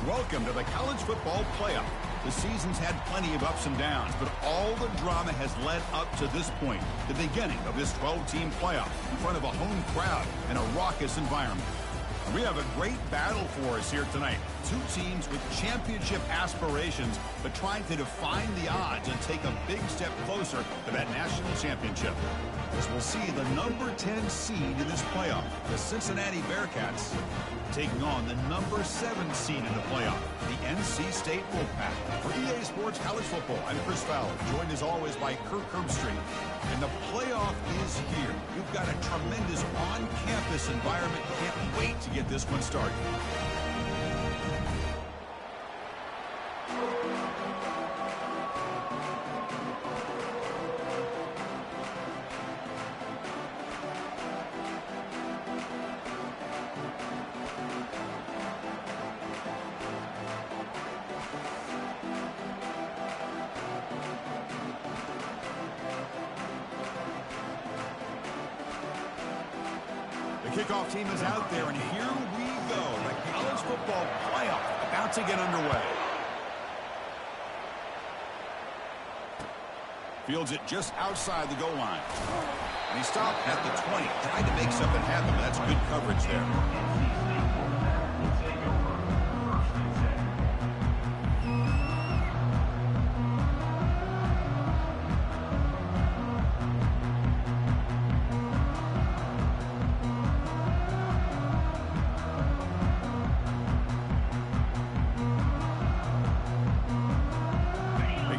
Welcome to the college football playoff. The season's had plenty of ups and downs, but all the drama has led up to this point, the beginning of this 12-team playoff in front of a home crowd and a raucous environment. We have a great battle for us here tonight. Two teams with championship aspirations, but trying to define the odds and take a big step closer to that national championship. As we'll see the number 10 seed in this playoff, the Cincinnati Bearcats, taking on the number 7 seed in the playoff, the NC State Wolfpack. For EA Sports College Football, I'm Chris Fowler, joined as always by Kirk Herbstreit. And the playoff is here. You've got a tremendous on-campus environment. Can't wait to get this one started. The kickoff team is out there, and here we go. The college football playoff about to get underway. Fields it just outside the goal line. And he stopped at the 20, trying to make something happen. That's good coverage there.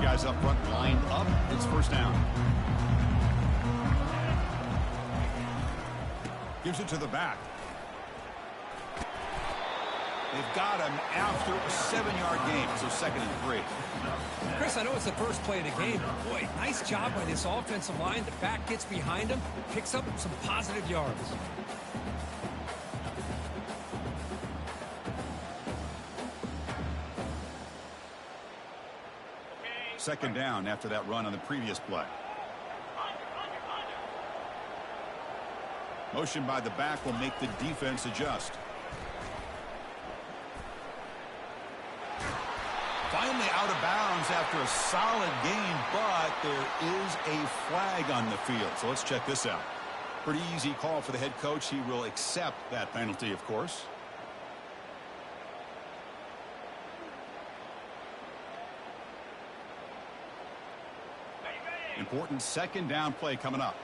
Guys up front lined up. It's first down. Gives it to the back. They've got him after a 7-yard gain, so 2nd and 3. Chris, I know it's the first play of the game, but boy, nice job by this offensive line. The back gets behind him, picks up some positive yards. Second down after that run on the previous play. Motion by the back will make the defense adjust. Finally out of bounds after a solid gain, but there is a flag on the field. So let's check this out. Pretty easy call for the head coach. He will accept that penalty, of course. Important second down play coming up.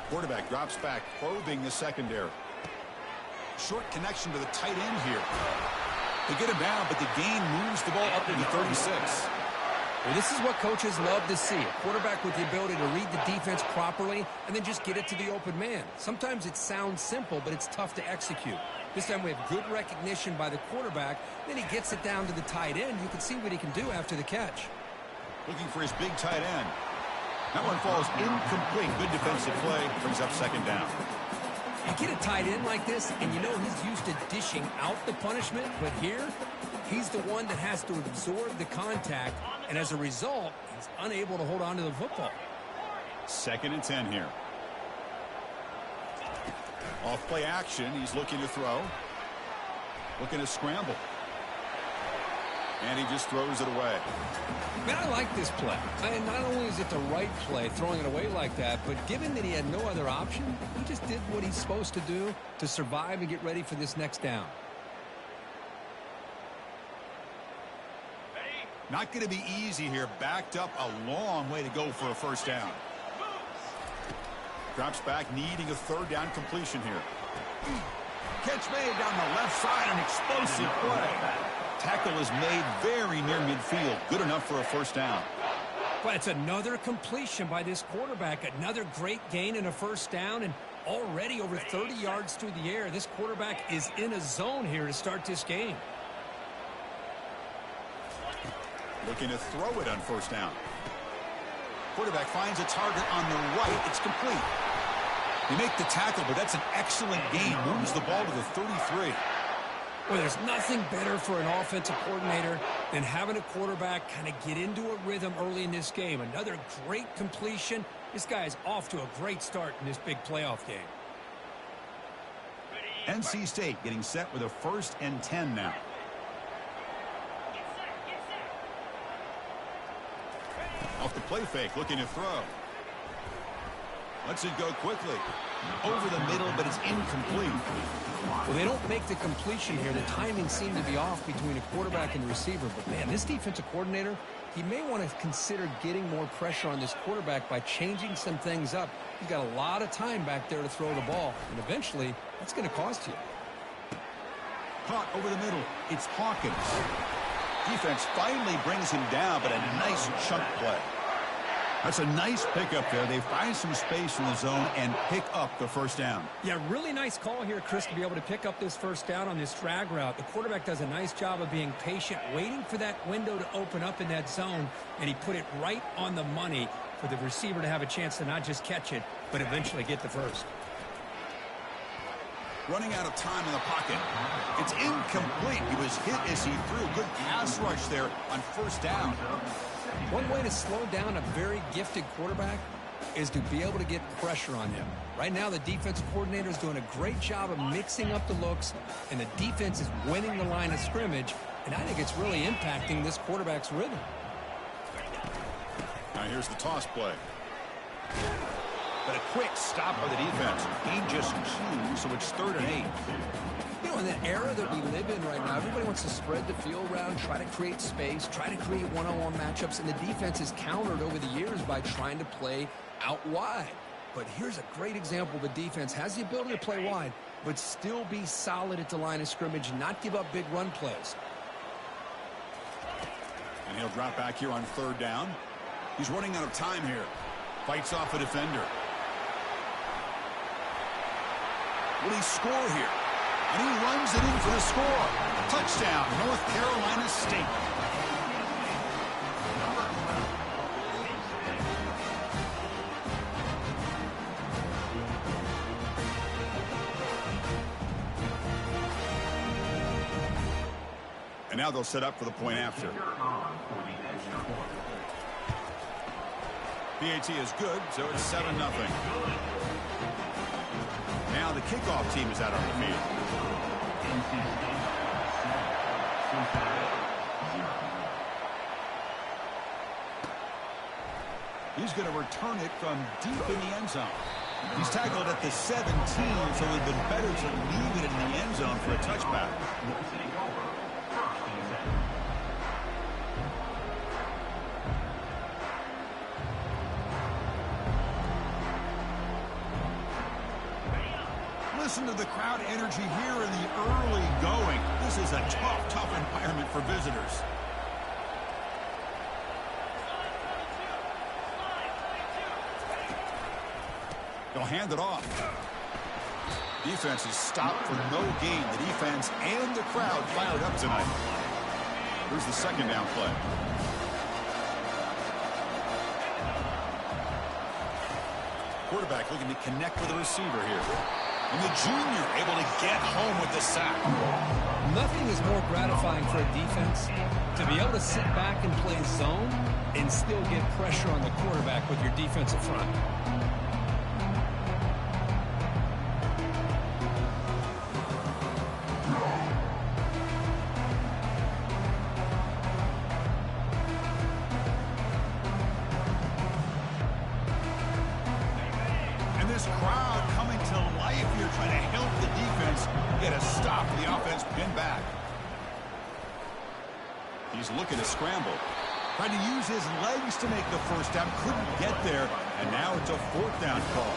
Quarterback drops back, probing the secondary. Short connection to the tight end here. They get him down, but the gain moves the ball up to the 36. Well, this is what coaches love to see. A quarterback with the ability to read the defense properly and then just get it to the open man. Sometimes it sounds simple, but it's tough to execute. This time we have good recognition by the quarterback. Then he gets it down to the tight end. You can see what he can do after the catch. Looking for his big tight end. That one falls incomplete. Good defensive play. Brings up second down. You get a tight end like this, and you know he's used to dishing out the punishment. But here, he's the one that has to absorb the contact. And as a result, he's unable to hold on to the football. 2nd and 10 here. Off play action. He's looking to throw. Looking to scramble. And he just throws it away. Man, I like this play. And not only is it the right play, throwing it away like that, but given that he had no other option, he just did what he's supposed to do to survive and get ready for this next down. Not going to be easy here. Backed up a long way to go for a first down. Drops back, needing a 3rd down completion here. Catch made down the left side, an explosive play. Tackle is made very near midfield. Good enough for a first down. But it's another completion by this quarterback. Another great gain and a first down, and already over 30 yards through the air. This quarterback is in a zone here to start this game. Looking to throw it on first down. Quarterback finds a target on the right. It's complete. They make the tackle, but that's an excellent gain. Moves the ball to the 33. Well, there's nothing better for an offensive coordinator than having a quarterback kind of get into a rhythm early in this game. Another great completion. This guy is off to a great start in this big playoff game. NC State getting set with a 1st and 10 now. Off the play fake, looking to throw. Lets it go quickly. Over the middle, but it's incomplete. Well, they don't make the completion here. The timing seemed to be off between a quarterback and the receiver. But, man, this defensive coordinator, he may want to consider getting more pressure on this quarterback by changing some things up. He's got a lot of time back there to throw the ball. And eventually, that's going to cost you. Caught over the middle. It's Hawkins. Defense finally brings him down, but a nice chunk play. That's a nice pickup there. They find some space in the zone and pick up the 1st down. Yeah, really nice call here, Chris, to be able to pick up this 1st down on this drag route. The quarterback does a nice job of being patient, waiting for that window to open up in that zone, and he put it right on the money for the receiver to have a chance to not just catch it, but eventually get the 1st. Running out of time in the pocket. It's incomplete. He was hit as he threw. Good pass rush there on 1st down. One way to slow down a very gifted quarterback is to be able to get pressure on him. Right now, the defensive coordinator is doing a great job of mixing up the looks, and the defense is winning the line of scrimmage, and I think it's really impacting this quarterback's rhythm. Now here's the toss play. But a quick stop by the defense. He just chews, so it's 3rd and 8. You know, in the era that we live in right now, everybody wants to spread the field around, try to create space, try to create one-on-one matchups, and the defense is countered over the years by trying to play out wide. But here's a great example. The defense has the ability to play wide, but still be solid at the line of scrimmage, not give up big run plays. And he'll drop back here on 3rd down. He's running out of time here. Fights off a defender. Will he score here? And he runs it in for the score. Touchdown, North Carolina State. And now they'll set up for the point after. PAT is good, so it's 7-0. Now the kickoff team is out on the field. He's going to return it from deep in the end zone. He's tackled at the 17, so it would have been better to leave it in the end zone for a touchback. Listen to the crowd energy here in the early going. This is a tough environment for visitors. They'll hand it off. Defense is stopped for no gain. The defense and the crowd fired up tonight. Here's the 2nd down play. Quarterback looking to connect with the receiver here. And the junior able to get home with the sack. Nothing is more gratifying for a defense to be able to sit back and play zone and still get pressure on the quarterback with your defensive front. This crowd coming to life here, trying to help the defense get a stop. The offense pinned back. He's looking to scramble. Trying to use his legs to make the 1st down. Couldn't get there, and now it's a 4th down call.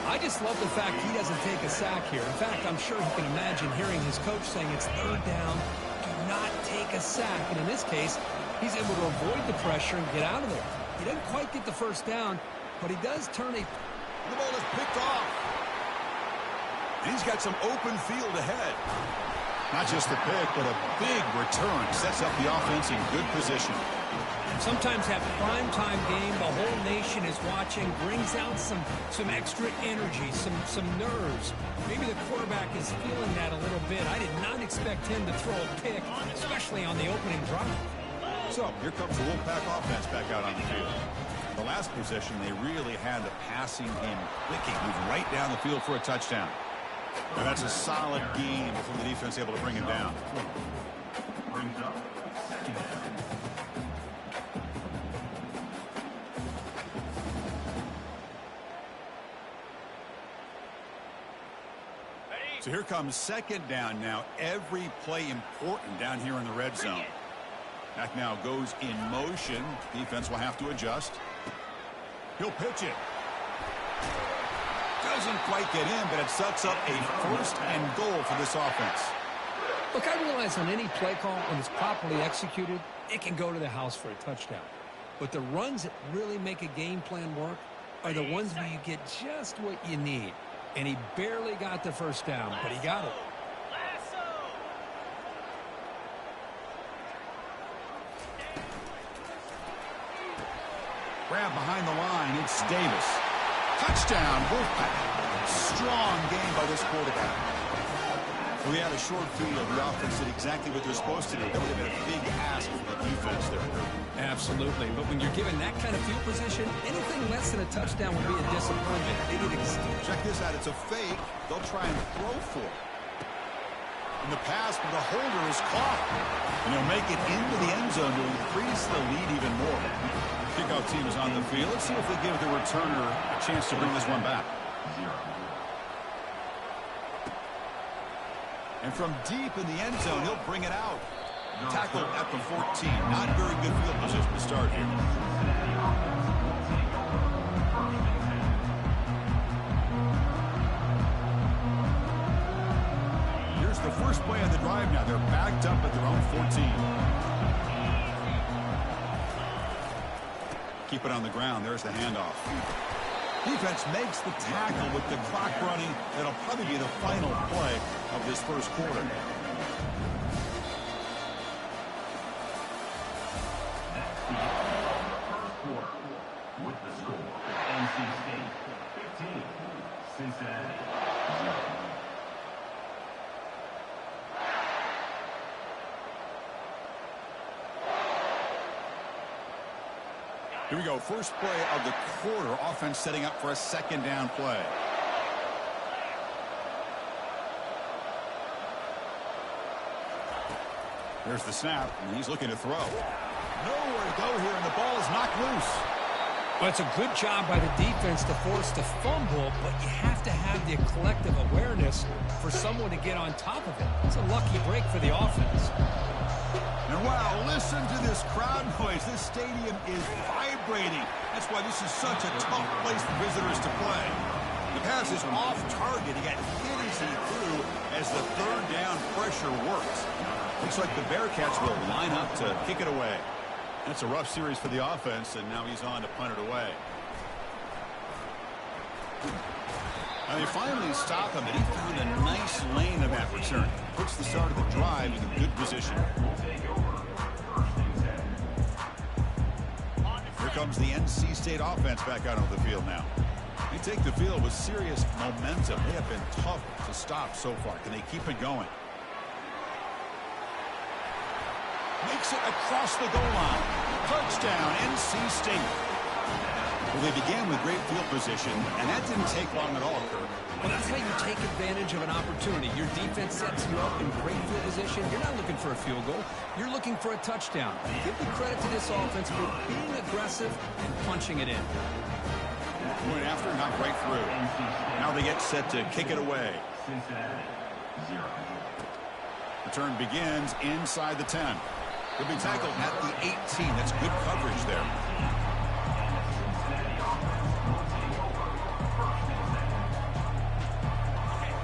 I just love the fact he doesn't take a sack here. In fact, I'm sure he can imagine hearing his coach saying it's 3rd down. Do not take a sack. And in this case, he's able to avoid the pressure and get out of there. He doesn't quite get the 1st down, but he does turn a... The ball is picked off. And he's got some open field ahead. Not just the pick, but a big return. Sets up the offense in good position. Sometimes that primetime game, the whole nation is watching, brings out some extra energy, some nerves. Maybe the quarterback is feeling that a little bit. I did not expect him to throw a pick, especially on the opening drive. So here comes the Wolfpack offense back out on the field. The last possession, they really had the passing game clicking. Moved right down the field for a touchdown. And that's a solid game from the defense able to bring him down. So here comes second down now. Every play important down here in the red zone. Back now goes in motion. Defense will have to adjust. He'll pitch it. Doesn't quite get in, but it sets up a first and goal for this offense. Look, I realize on any play call, when it's properly executed, it can go to the house for a touchdown. But the runs that really make a game plan work are the ones where you get just what you need. And he barely got the first down, but he got it. Grab behind the line. It's Davis. Touchdown, Wolfpack. Strong game by this quarterback. We had a short field. The offense did exactly what they're supposed to do. That would have been a big ask for the defense there. Absolutely. But when you're given that kind of field position, anything less than a touchdown would be a disappointment. They did check this out. It's a fake. They'll try and throw for it. In the pass, but the holder is caught. And he'll make it into the end zone to increase the lead even more. Kickoff team is on the field. Let's see if they give the returner a chance to bring this one back. And from deep in the end zone, he'll bring it out. Tackled at the 14. Not very good field position to start here. Here's the first play of the drive now. They're backed up at their own 14. Keep it on the ground. There's the handoff. Defense makes the tackle with the clock running. That'll probably be the final play of this first quarter. With the score, NC State 15, Cincinnati 0. Here we go. First play of the quarter. Offense setting up for a second down play. There's the snap, and he's looking to throw. Nowhere to go here, and the ball is knocked loose. Well, it's a good job by the defense to force the fumble, but you have to have the collective awareness for someone to get on top of it. It's a lucky break for the offense. And wow, listen to this crowd noise. This stadium is vibrating. That's why this is such a tough place for visitors to play. The pass is off target. He got hit as he threw as the third down pressure works. Looks like the Bearcats will line up to kick it away. That's a rough series for the offense, and now he's on to punt it away. And they finally stop him, and he found a nice lane in that return. Puts the start of the drive in a good position. Here comes the NC State offense back out on the field now. They take the field with serious momentum. They have been tough to stop so far. Can they keep it going? Makes it across the goal line. Touchdown, NC State. Well, they began with great field position, and that didn't take long at all, Kirk. Well, that's how you take advantage of an opportunity. Your defense sets you up in great field position. You're not looking for a field goal. You're looking for a touchdown. Give the credit to this offense for being aggressive and punching it in. Going after, not right through. Now they get set to kick it away. Return begins inside the 10. He'll be tackled at the 18. That's good coverage there.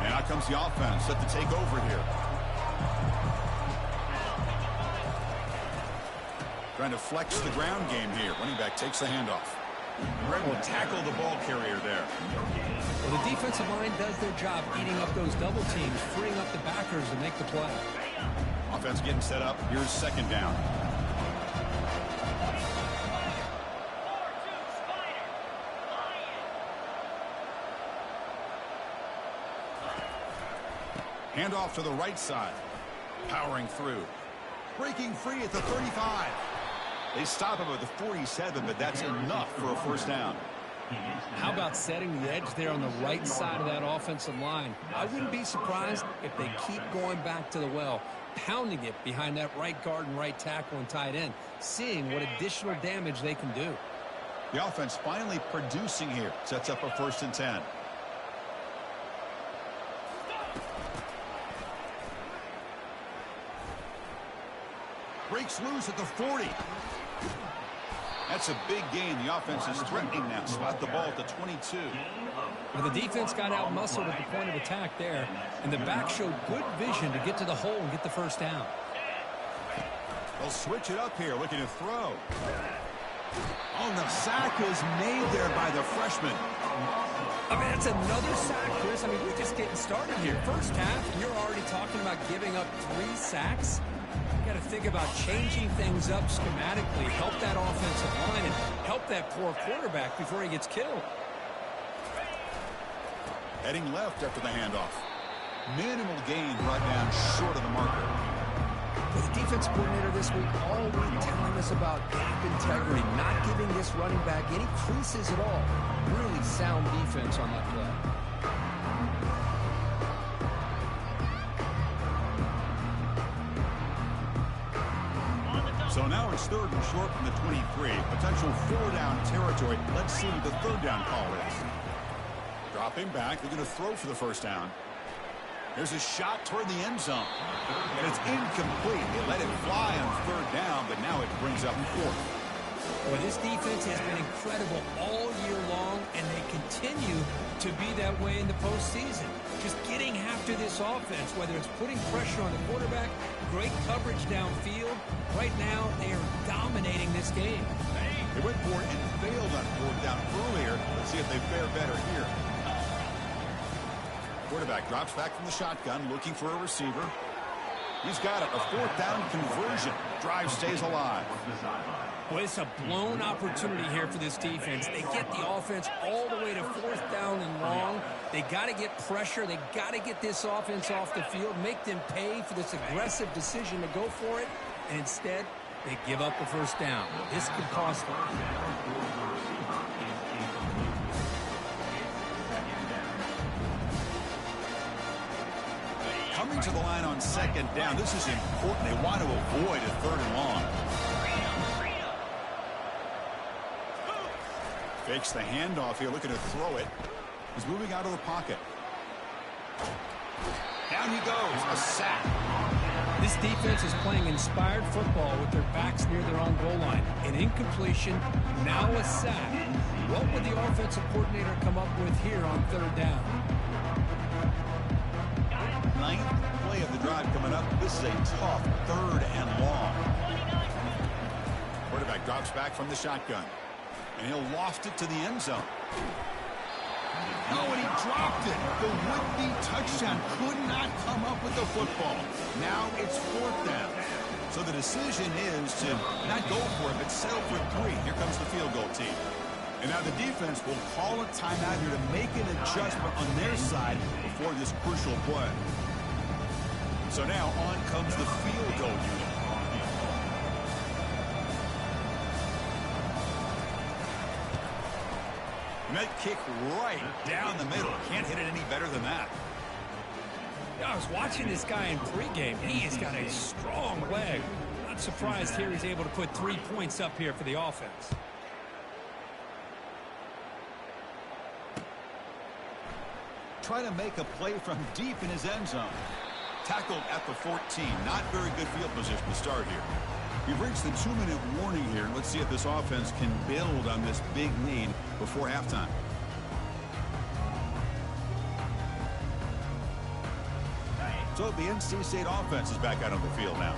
And out comes the offense set to take over here. Trying to flex the ground game here. Running back takes the handoff. Brett will tackle the ball carrier there. Well, the defensive line does their job eating up those double teams, freeing up the backers to make the play. Offense getting set up. Here's second down. Handoff to the right side. Powering through. Breaking free at the 35. They stop him at the 47, but that's enough for a first down. How about setting the edge there on the right side of that offensive line? I wouldn't be surprised if they keep going back to the well, pounding it behind that right guard and right tackle and tight end, seeing what additional damage they can do. The offense finally producing here. Sets up a 1st and 10. Breaks loose at the 40. That's a big gain. The offense is threatening now. Spot the ball at the 22. Well, the defense got out-muscled at the point of attack there, and the back showed good vision to get to the hole and get the 1st down. They'll switch it up here, looking to throw. Oh, the sack is made there by the freshman. I mean, that's another sack, Chris. I mean, we're just getting started here. First half, you're already talking about giving up 3 sacks. You got to think about changing things up schematically, help that offensive line, and help that poor quarterback before he gets killed. Heading left after the handoff. Minimal gain brought down short of the marker. With the defense coordinator this week all week telling us about gap integrity, not giving this running back any creases at all. Really sound defense on that play. So now it's 3rd and short from the 23. Potential 4-down territory. Let's see what the 3rd down call is. Dropping back. They're going to throw for the 1st down. There's a shot toward the end zone. And it's incomplete. They let it fly on 3rd down, but now it brings up 4th. Well, this defense has been incredible all year long, and they continue to be that way in the postseason. Just getting after this offense, whether it's putting pressure on the quarterback, great coverage downfield. Right now, they are dominating this game. They went for it and failed on 4th down earlier. Let's see if they fare better here. Quarterback drops back from the shotgun, looking for a receiver. He's got it, a 4th down conversion. Drive stays alive. Well, it's a blown opportunity here for this defense. They get the offense all the way to 4th down and long. They got to get pressure. They got to get this offense off the field, make them pay for this aggressive decision to go for it. And instead, they give up the 1st down. This could cost them. Coming to the line on 2nd down. This is important. They want to avoid a 3rd and long. Fakes the handoff here, looking to throw it. He's moving out of the pocket. Down he goes. A sack. This defense is playing inspired football with their backs near their own goal line. An incompletion, now a sack. What would the offensive coordinator come up with here on 3rd down? 9th play of the drive coming up. This is a tough 3rd and long. Quarterback drops back from the shotgun. And he'll loft it to the end zone. Oh, and he dropped it. The would-be touchdown could not come up with the football. Now it's 4th down. So the decision is to not go for it, but settle for 3. Here comes the field goal team. And now the defense will call a timeout here to make an adjustment on their side before this crucial play. So now on comes the field goal unit. And that kick right down the middle. Can't hit it any better than that. Yeah, I was watching this guy in pregame. He has got a strong leg. Not surprised here he's able to put 3 points up here for the offense. Trying to make a play from deep in his end zone. Tackled at the 14. Not very good field position to start here. We've reached the 2-minute warning here. Let's see if this offense can build on this big lead before halftime. So the NC State offense is back out on the field now.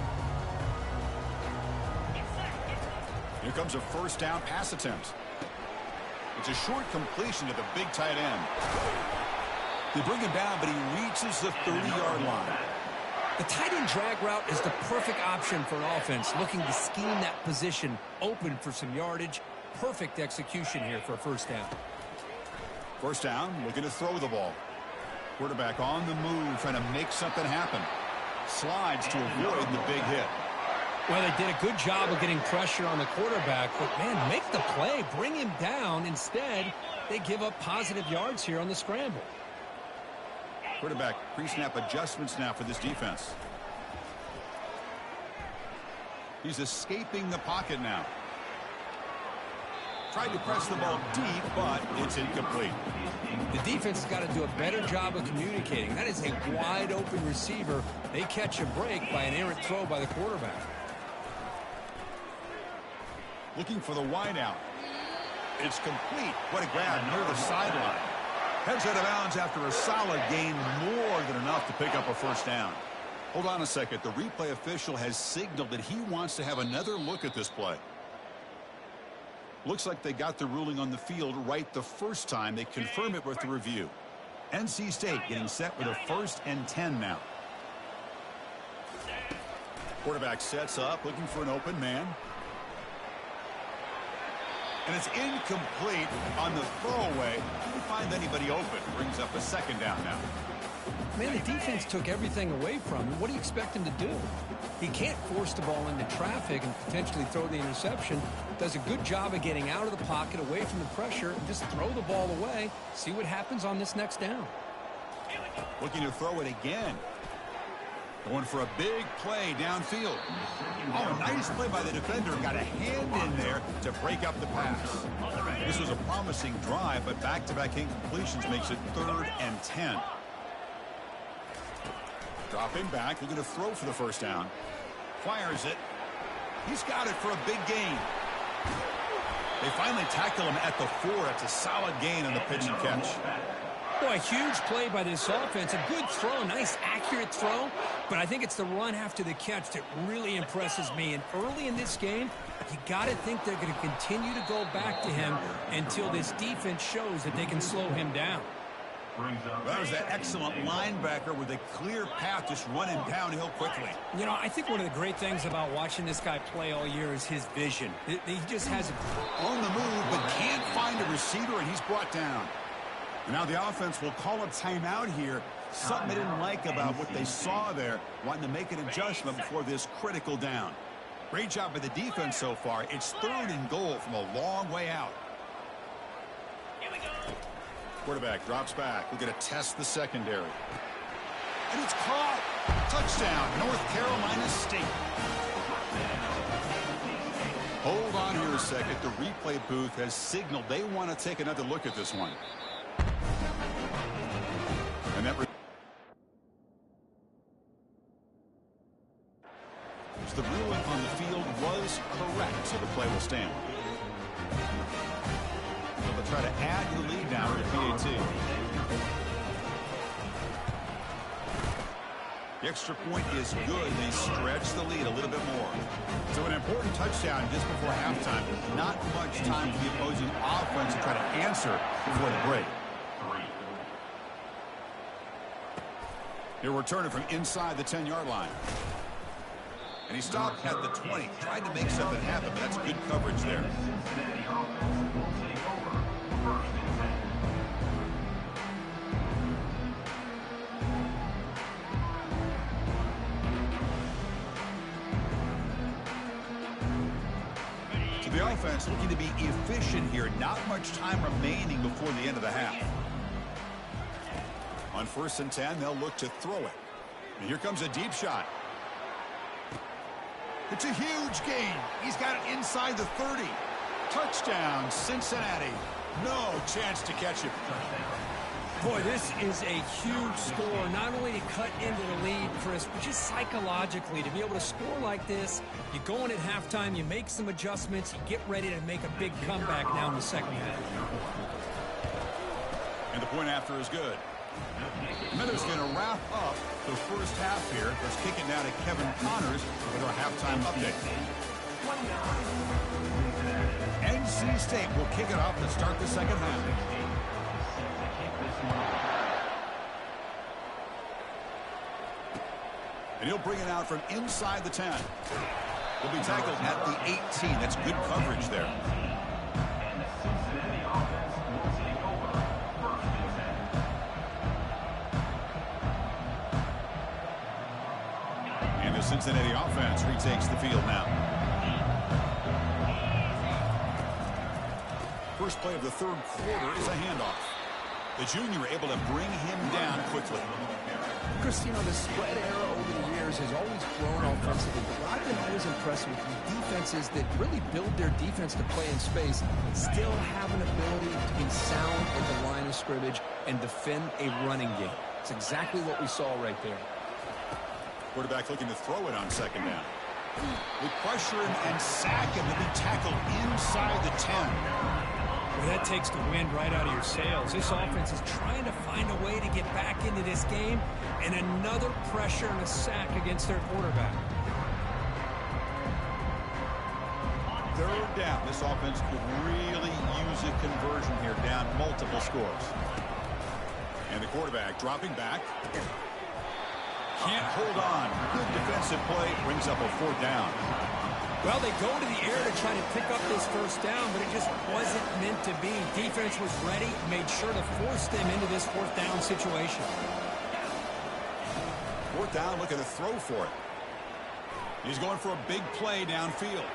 Here comes a 1st down pass attempt. It's a short completion to the big tight end. They bring him down, but he reaches the 30-yard line. The tight end drag route is the perfect option for an offense looking to scheme that position open for some yardage. Perfect execution here for a 1st down. 1st down, looking to throw the ball. Quarterback on the move, trying to make something happen. Slides to avoid the big hit. Well, they did a good job of getting pressure on the quarterback, but, man, make the play. Bring him down. Instead, they give up positive yards here on the scramble. Quarterback pre-snap adjustments now for this defense. He's escaping the pocket now. Tried to press the ball deep, but it's incomplete. The defense has got to do a better job of communicating. That is a wide-open receiver. They catch a break by an errant throw by the quarterback. Looking for the wide out. It's complete. What a grab near the sideline. Heads out of bounds after a solid gain, more than enough to pick up a first down. Hold on a second. The replay official has signaled that he wants to have another look at this play. Looks like they got the ruling on the field right the first time. They confirm it with the review. NC State getting set with a 1st and 10 now. Quarterback sets up, looking for an open man. And it's incomplete on the throwaway. Didn't find anybody open. Brings up a 2nd down now. Man, the defense took everything away from him. What do you expect him to do? He can't force the ball into traffic and potentially throw the interception. Does a good job of getting out of the pocket, away from the pressure, and just throw the ball away. See what happens on this next down. Looking to throw it again. Going for a big play downfield. Oh, nice play by the defender. Got a hand in there to break up the pass. This was a promising drive, but back-to-back incompletions makes it 3rd and 10. Dropping back, looking to throw for the first down. Fires it. He's got it for a big gain. They finally tackle him at the 4. It's a solid gain on the pitch and catch. Boy, a huge play by this offense. A good throw, nice accurate throw. But I think it's the run after the catch that really impresses me. And early in this game, you got to think they're going to continue to go back to him until this defense shows that they can slow him down. That was that excellent linebacker with a clear path just running downhill quickly. You know, I think one of the great things about watching this guy play all year is his vision. He just has on the move, but can't find a receiver, and he's brought down. And now the offense will call a timeout here. Something they didn't like about what they saw there, wanting to make an adjustment before this critical down. Great job by the defense so far. It's 3rd and goal from a long way out. Quarterback drops back. We're going to test the secondary. And it's caught. Touchdown, North Carolina State. Hold on here a second. The replay booth has signaled they want to take another look at this one. And that the ruling on the field was correct, so the play will stand. They'll try to add to the lead now with the PAT. The extra point is good. They stretch the lead a little bit more. So an important touchdown just before halftime. Not much time for the opposing offense to try to answer before the break. Here we're turning from inside the 10-yard line. And he stopped at the 20. Tried to make something happen, but that's good coverage there. So the offense looking to be efficient here. Not much time remaining before the end of the half. On 1st and 10, they'll look to throw it. And here comes a deep shot. It's a huge gain. He's got it inside the 30. Touchdown, Cincinnati. No chance to catch it. Boy, this is a huge score. Not only to cut into the lead, Chris, but just psychologically to be able to score like this. You go in at halftime, you make some adjustments, you get ready to make a big comeback now in the second half. And the point after is good. Miller's going to wrap up the first half here. Let's kick it now to Kevin Connors with our halftime update. NC State will kick it off to start the second half. And he'll bring it out from inside the 10. He'll be tackled at the 18. That's good coverage there. And the Cincinnati offense retakes the field now. first play of the third quarter is a handoff. The junior able to bring him down quickly. Chris, the spread era over the years has always grown offensively, but I've been always impressed with the defenses that really build their defense to play in space and still have an ability to be sound at the line of scrimmage and defend a running game. It's exactly what we saw right there. Quarterback looking to throw it on second down. They pressure him and sack him to be tackled inside the 10. Well, that takes the wind right out of your sails. This offense is trying to find a way to get back into this game, and another pressure and a sack against their quarterback. Third down. This offense could really use a conversion here, down multiple scores. And the quarterback dropping back. Can't hold on. Good defensive play. Brings up a fourth down. Well, they go to the air to try to pick up this first down, but it just wasn't meant to be. Defense was ready, made sure to force them into this fourth down situation. Fourth down, looking to throw for it. He's going for a big play downfield.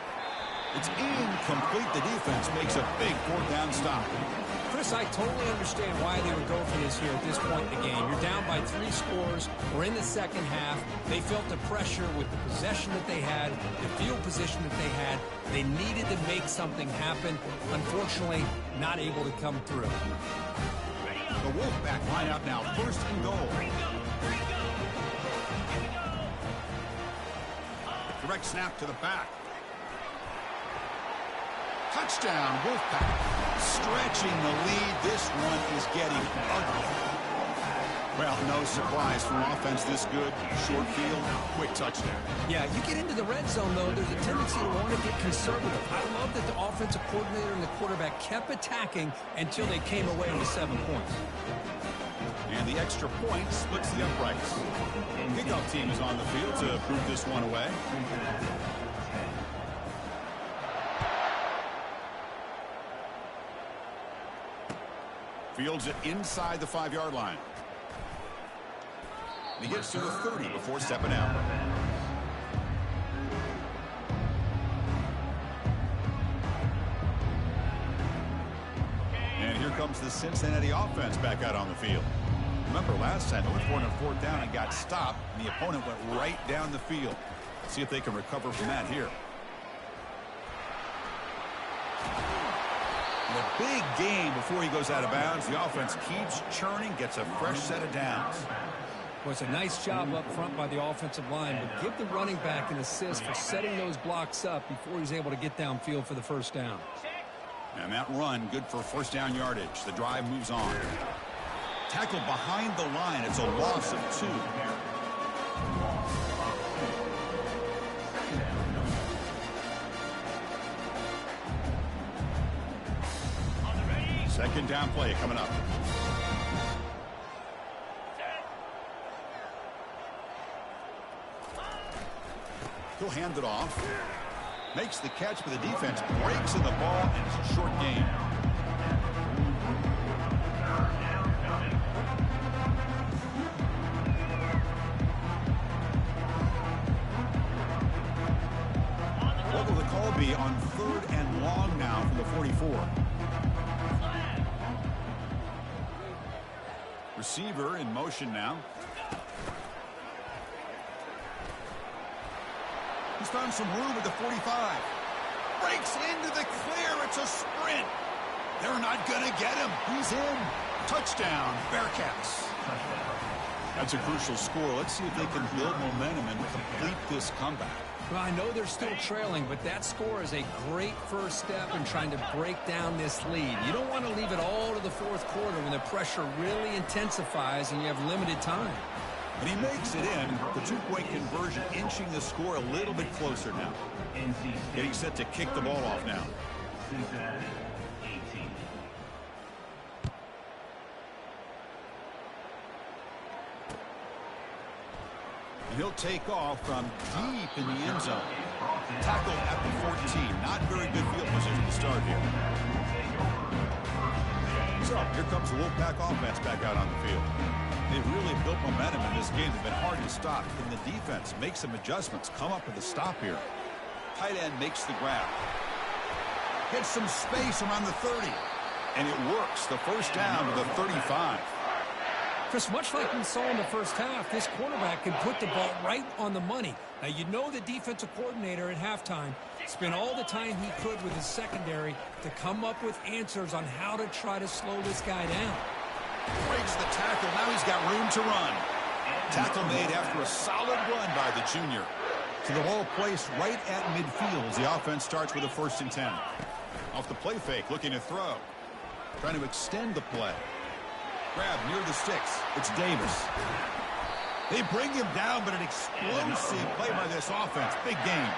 It's incomplete. The defense makes a big fourth down stop. Chris, I totally understand why they would go for this here at this point in the game. You're down by 3 scores. We're in the second half. They felt the pressure with the possession that they had, the field position that they had. They needed to make something happen. Unfortunately, not able to come through. The Wolfpack line up now, first and goal. Direct snap to the back. Touchdown, Wolfpack. Stretching the lead. This one is getting ugly. Well, no surprise from offense this good. Short field, quick touchdown. Yeah, you get into the red zone, though, there's a tendency to want to get conservative. I love that the offensive coordinator and the quarterback kept attacking until they came away with 7 points. And the extra point splits the uprights. Kickoff team is on the field to prove this one away. Fields it inside the 5-yard line. He gets to the 30 before stepping out. And here comes the Cincinnati offense back out on the field. Remember last time they went for it on fourth down and got stopped, and the opponent went right down the field. Let's see if they can recover from that here. A big game before he goes out of bounds. The offense keeps churning, gets a fresh set of downs. Well, it's a nice job up front by the offensive line, but give the running back an assist for setting those blocks up before he's able to get downfield for the first down. And that run, good for first down yardage. The drive moves on. Tackled behind the line. It's a loss of 2. Second down play coming up. He'll hand it off. Makes the catch, but the defense breaks in the ball, and it's a short game. What will the call be on 3rd and long now from the 44? Receiver in motion now. He's found some room at the 45. Breaks into the clear. It's a sprint. They're not going to get him. He's in. Touchdown, Bearcats. That's a crucial score. Let's see if they can build momentum and complete this comeback. Well, I know they're still trailing, but that score is a great first step in trying to break down this lead. You don't want to leave it all to the fourth quarter when the pressure really intensifies and you have limited time. And he makes it in. The 2-point conversion inching the score a little bit closer now. Getting set to kick the ball off now. Cincinnati, 18. And he'll take off from deep in the end zone. Tackle at the 14. Not very good field position to start here. So here comes the Wolfpack offense back out on the field. They've really built momentum in this game. They've been hard to stop. And the defense makes some adjustments. Come up with a stop here. Tight end makes the grab. Gets some space around the 30. And it works. The first down to the 35. Chris, much like we saw in the first half, this quarterback can put the ball right on the money. Now, you know the defensive coordinator at halftime spent all the time he could with his secondary to come up with answers on how to try to slow this guy down. Breaks the tackle. Now he's got room to run. Tackle made after a solid run by the junior. So the ball placed right at midfield as the offense starts with a 1st and 10. Off the play fake, looking to throw. Trying to extend the play. Grab near the sticks. It's Davis. They bring him down, but an explosive play by this offense. Big game.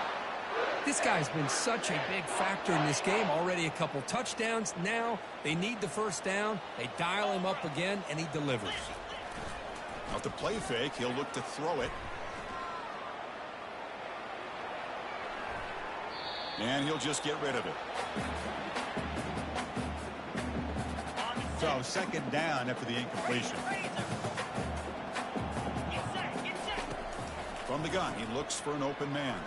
This guy's been such a big factor in this game. Already a couple touchdowns. Now they need the first down. They dial him up again, and he delivers. Off the play fake, he'll look to throw it. And he'll just get rid of it. So 2nd down after the incompletion. From the gun, he looks for an open man.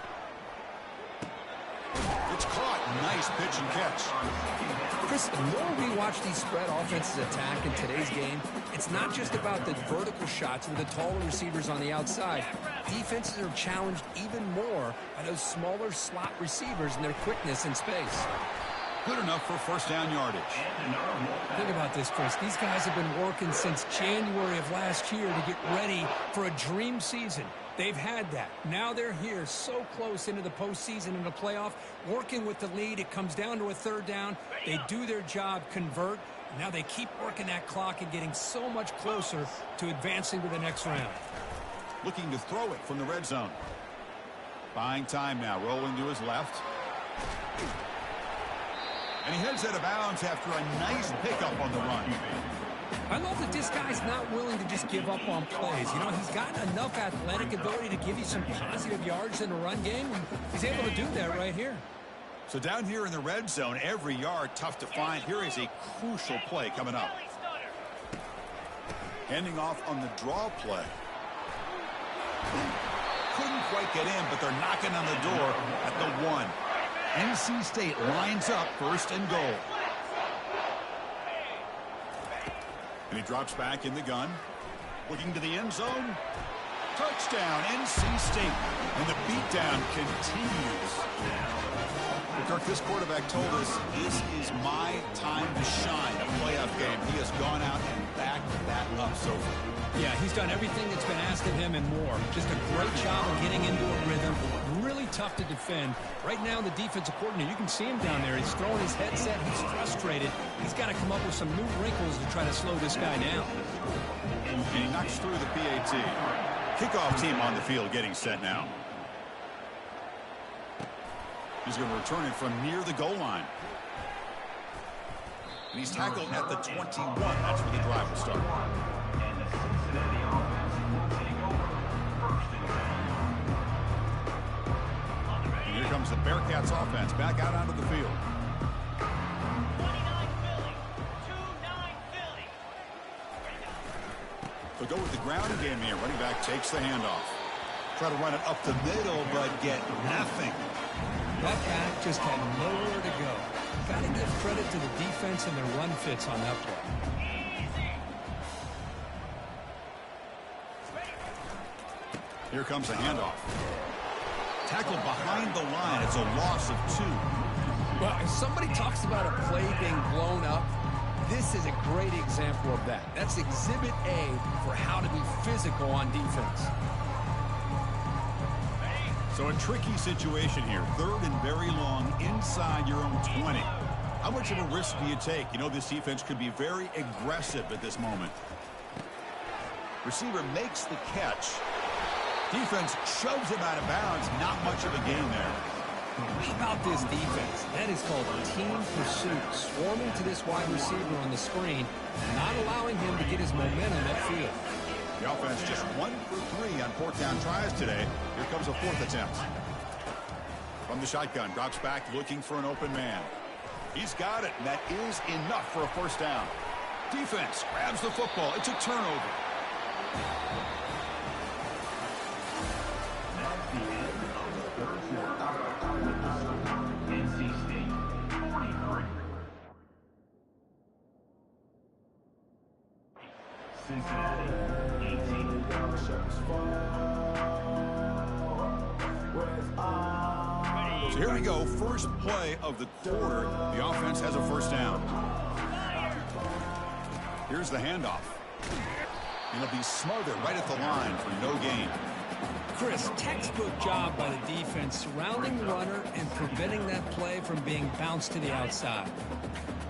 It's caught. Nice pitch and catch. Chris, the more we watch these spread offenses attack in today's game, it's not just about the vertical shots with the taller receivers on the outside. Defenses are challenged even more by those smaller slot receivers and their quickness in space. Good enough for 1st down yardage. Think about this, Chris. These guys have been working since January of last year to get ready for a dream season. They've had that. Now they're here so close into the postseason and the playoff, working with the lead. It comes down to a 3rd down. They do their job, convert. Now they keep working that clock and getting so much closer to advancing to the next round. Looking to throw it from the red zone. Buying time now, rolling to his left. And he heads out of bounds after a nice pickup on the run. I love that this guy's not willing to just give up on plays. You know, he's got enough athletic ability to give you some positive yards in the run game, and he's able to do that right here. So down here in the red zone, every yard tough to find. Here is a crucial play coming up. Handing off on the draw play. Couldn't quite get in, but they're knocking on the door at the 1. NC State lines up 1st and goal. And he drops back in the gun. Looking to the end zone. Touchdown, NC State. And the beatdown continues. Kirk, this quarterback told us this is my time to shine, a playoff game. He has gone out and backed that up so far. Yeah, he's done everything that's been asked of him and more. Just a great job of getting into a rhythm. Really tough to defend. Right now, the defensive coordinator, you can see him down there. He's throwing his headset. He's frustrated. He's got to come up with some new wrinkles to try to slow this guy down. And he knocks through the PAT. Kickoff team on the field getting set now. He's going to return it from near the goal line. And he's tackled at the 21. That's where the drive will start. And the Cincinnati offense will take over 1st and 10. And here comes the Bearcats offense back out onto the field. 29 Philly. 2-9 Philly. They'll go with the ground game here. Running back takes the handoff. Try to run it up the middle, but get nothing. That back just had nowhere to go. Got to give credit to the defense and their run fits on that play. Here comes the handoff. Tackled behind the line. It's a loss of 2. Well, if somebody talks about a play being blown up, this is a great example of that. That's Exhibit A for how to be physical on defense. So a tricky situation here. 3rd and very long inside your own 20. How much of a risk do you take? You know, this defense could be very aggressive at this moment. Receiver makes the catch. Defense shoves him out of bounds. Not much of a gain there. How about this defense? That is called team pursuit. Swarming to this wide receiver on the screen, not allowing him to get his momentum upfield. The offense just 1 for 3 on 4th down tries today. Here comes a 4th attempt. From the shotgun, drops back looking for an open man. He's got it, and that is enough for a 1st down. Defense grabs the football. It's a turnover. That's the end of the 3rd quarter. NC State 43. Cincinnati, 18. So here we go, first play of the quarter. The offense has a first down. Here's the handoff. And it'll be smothered right at the line for no gain. Chris, textbook job by the defense surrounding the runner and preventing that play from being bounced to the outside.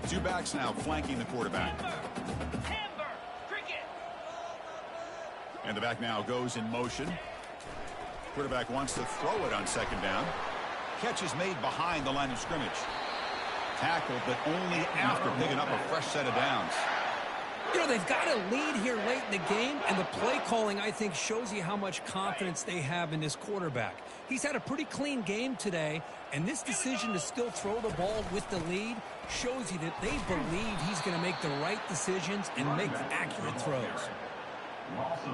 Two backs now flanking the quarterback. Timber, cricket. And the back now goes in motion. Quarterback wants to throw it on second down. Catch is made behind the line of scrimmage. Tackled, but only after picking up a fresh set of downs. You know, they've got a lead here late in the game, and the play calling, I think, shows you how much confidence they have in this quarterback. He's had a pretty clean game today, and this decision to still throw the ball with the lead shows you that they believe he's going to make the right decisions and make accurate throws.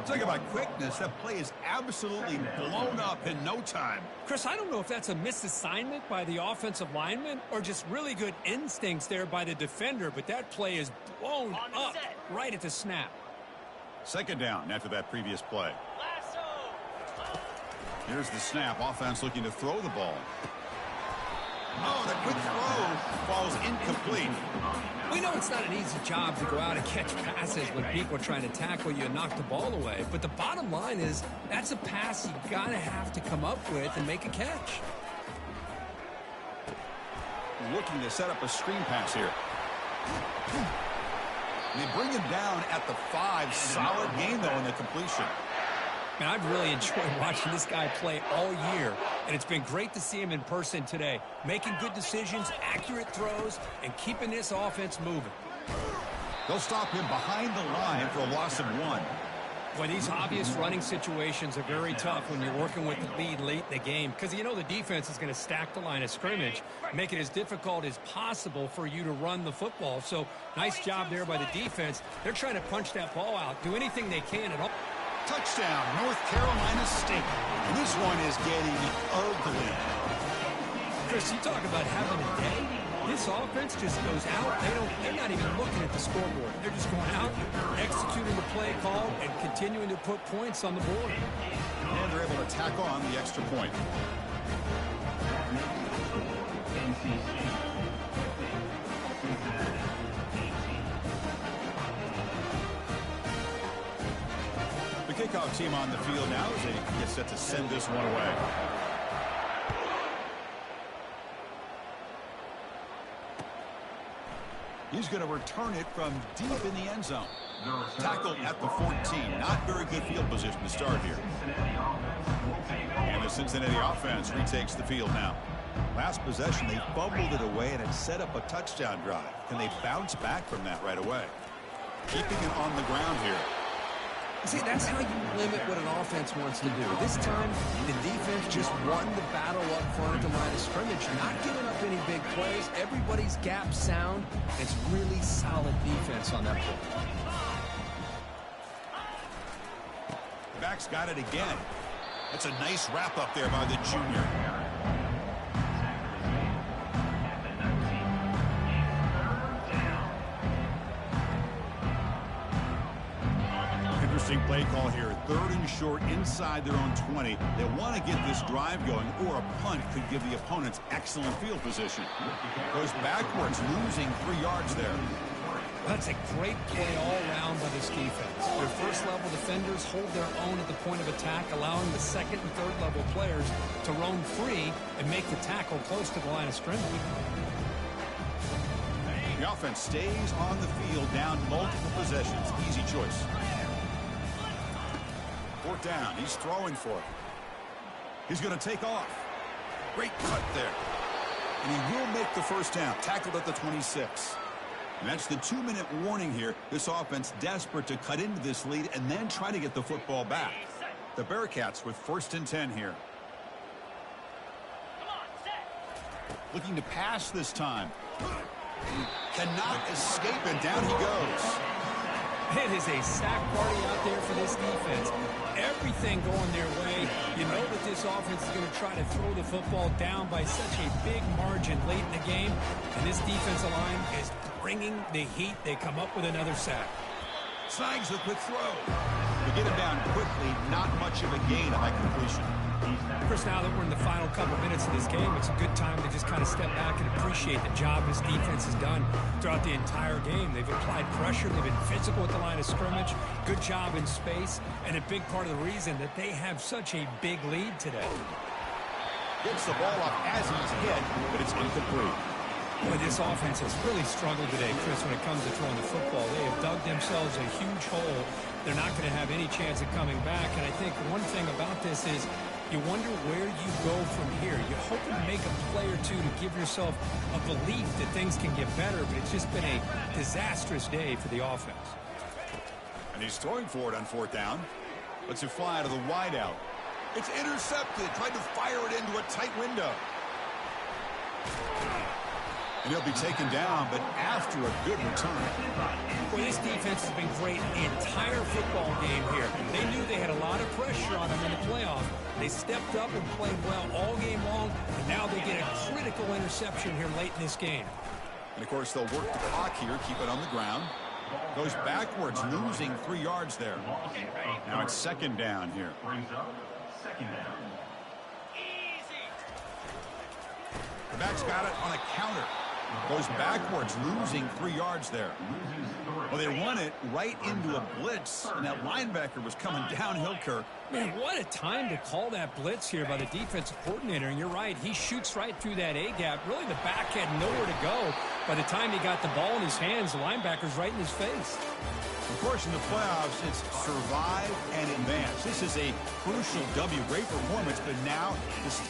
Talk about quickness. That play is absolutely blown up in no time. Chris, I don't know if that's a misassignment by the offensive lineman or just really good instincts there by the defender, but that play is blown up right at the snap. Second down after that previous play. Lasso. Here's the snap. Offense looking to throw the ball. Oh, the quick throw falls incomplete. We know it's not an easy job to go out and catch passes when people are trying to tackle you and knock the ball away. But the bottom line is that's a pass you got to have to come up with and make a catch. Looking to set up a screen pass here. They bring him down at the 5. Solid game, though, in the completion. Man, I've really enjoyed watching this guy play all year, and it's been great to see him in person today, making good decisions, accurate throws, and keeping this offense moving. They'll stop him behind the line for a loss of 1. Boy, these obvious running situations are very tough when you're working with the lead late in the game because you know the defense is going to stack the line of scrimmage, make it as difficult as possible for you to run the football. So nice job there by the defense. They're trying to punch that ball out, do anything they can at all. Touchdown, North Carolina State. This one is getting ugly. Chris, you talk about having a day. This offense just goes out. They're not even looking at the scoreboard. They're just going out, executing the play call, and continuing to put points on the board. And they're able to tack on the extra point. The kickoff team on the field now as they get set to send this one away. He's going to return it from deep in the end zone. Tackled at the 14. Not very good field position to start here. And the Cincinnati offense retakes the field now. Last possession, they fumbled it away and it set up a touchdown drive. Can they bounce back from that right away? Keeping it on the ground here. See, that's how you limit what an offense wants to do. This time, the defense just won the battle up front at the line of scrimmage, not giving up any big plays. Everybody's gap sound. It's really solid defense on that play. Back's got it again. That's a nice wrap up there by the junior. Interesting play call here. 3rd and short inside their own 20. They want to get this drive going, or a punt could give the opponents excellent field position. Goes backwards, losing 3 yards there. That's a great play all around by this defense. Their first-level defenders hold their own at the point of attack, allowing the second and third-level players to roam free and make the tackle close to the line of scrimmage. The offense stays on the field, down multiple possessions. Easy choice. 4th down. He's throwing for it. He's going to take off. Great cut there. And he will make the first down. Tackled at the 26. And that's the 2-minute warning here. This offense desperate to cut into this lead and then try to get the football back. The Bearcats with 1st and 10 here. Looking to pass this time. Cannot escape it. Down he goes. It is a sack party out there for this defense. Everything going their way. You know that this offense is going to try to throw the football down by such a big margin late in the game. And this defensive line is bringing the heat. They come up with another sack. Snags the quick throw. To get him down quickly, not much of a gain on that completion. Chris, now that we're in the final couple minutes of this game, it's a good time to just kind of step back and appreciate the job this defense has done throughout the entire game. They've applied pressure. They've been physical at the line of scrimmage. Good job in space. And a big part of the reason that they have such a big lead today. Gets the ball up as he's hit, but it's incomplete. Boy, this offense has really struggled today, Chris, when it comes to throwing the football. They have dug themselves a huge hole. They're not going to have any chance of coming back. And I think one thing about this is you wonder where you go from here. You hope to make a play or two to give yourself a belief that things can get better, but it's just been a disastrous day for the offense. And he's throwing for it on fourth down. Lets it fly to the wideout. It's intercepted. Tried to fire it into a tight window. And he'll be taken down, but after a good return. Well, this defense has been great the entire football game here. They knew they had a lot of pressure on them in the playoff. They stepped up and played well all game long, and now they get a critical interception here late in this game. And, of course, they'll work the clock here, keep it on the ground. Goes backwards, losing 3 yards there. Now it's second down here. Second down. Easy. The back's got it on a counter. Goes backwards, losing 3 yards there. Well, they run it right into a blitz, and that linebacker was coming downhill, Kirk. Man, what a time to call that blitz here by the defensive coordinator. And you're right, he shoots right through that A-gap. Really, the back had nowhere to go. By the time he got the ball in his hands, the linebacker's right in his face. Of course, in the playoffs, it's survive and advance. This is a crucial W. Great performance, but now this